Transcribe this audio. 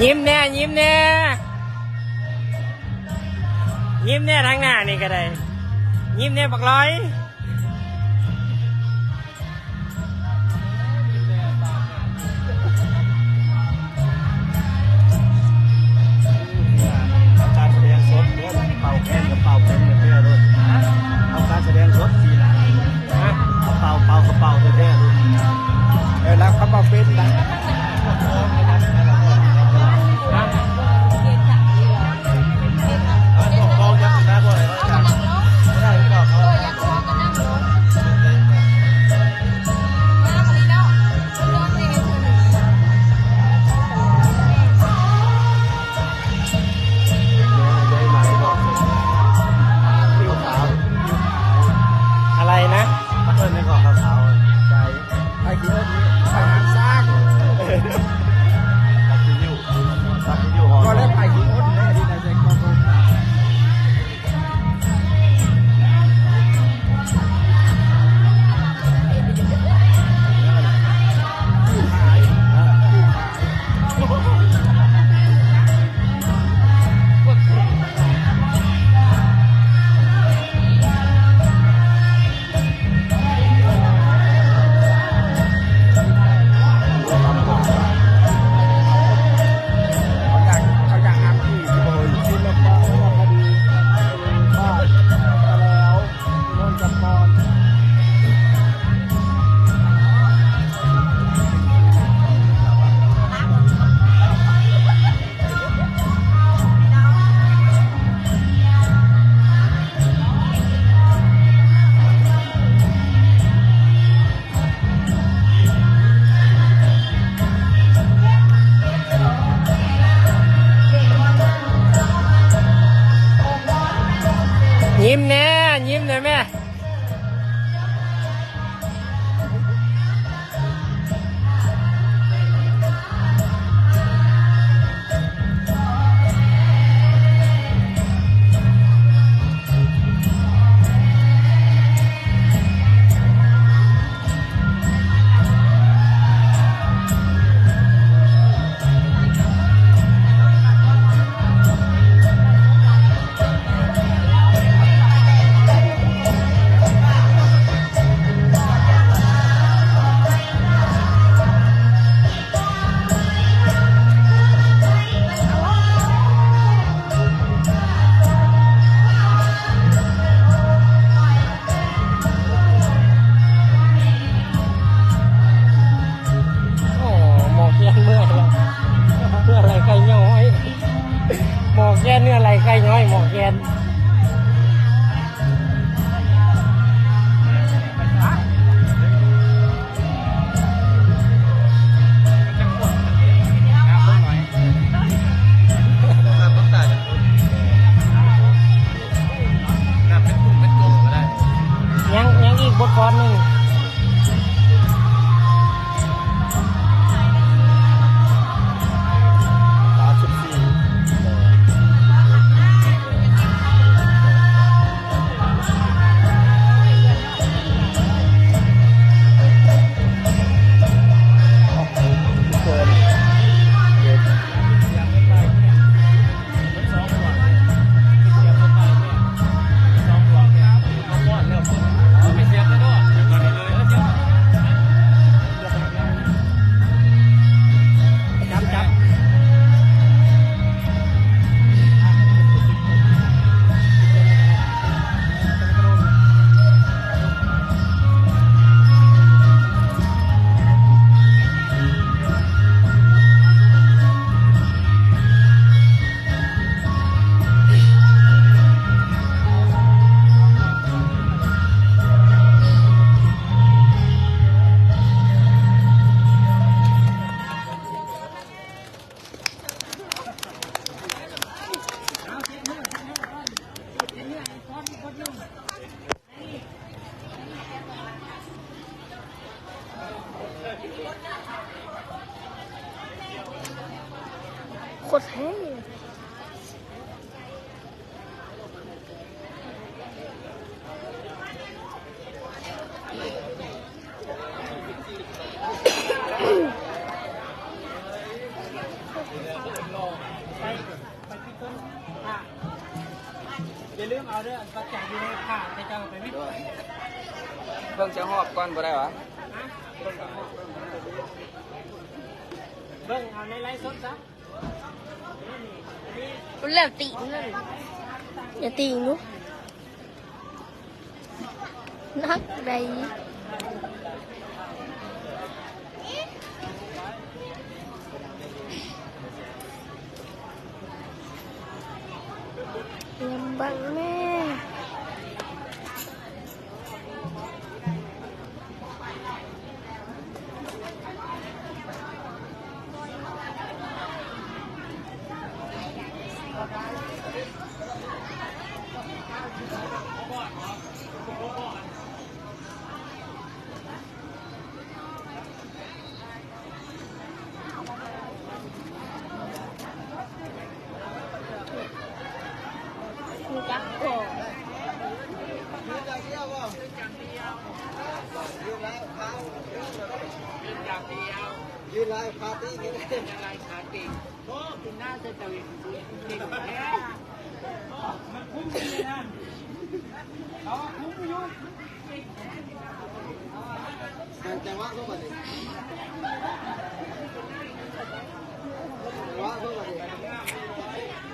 ยิ้มแน่ยิ้มแน่ยิ้มแน่ทางหน้านี่ก็ได้ยิ้มแน่บักร้อยเอาการแสดงสดเนี่ยเป่าแคนกับเป่าเป็นเหมือนเดิมเลยเอาการแสดงสดสีหลังเอาเป่ากระเป๋าแท้ๆเลยแล้วเขาเป่าเป็นนะอะไรนะเอิ้นในเกาะขาวๆใจไอ้ที่เอิ้นไปหาสร้างตักที่อยู่ก็ได้ไปที่อ้นแน่ที่ไหนใจกองยิ้มแน่ยิ้มหน่อยแม่หมอกแกนเนื้อไหลไก่น้อยหมอกแกนยังอีกบทกลอนหนึ่งโคตรเท่ เอาเด้อปัจจัยอยู่ในผ่าในเจ้าไปวิทย์ เพิ่งจะหอบก่อนบ่ได้หรอ เบิ่งเอาในไลฟ์สดซะ รู้แล้วตีนั่นอย่าตีนุ๊กนักใดลำบังแม่มีจักโก ยืนไลฟ์ปาร์ตี้กันเลย คุ้มเลยนะเขาคุ้มอยู่ จังหวะเข้ามาดิจังหวะเข้ามาดิ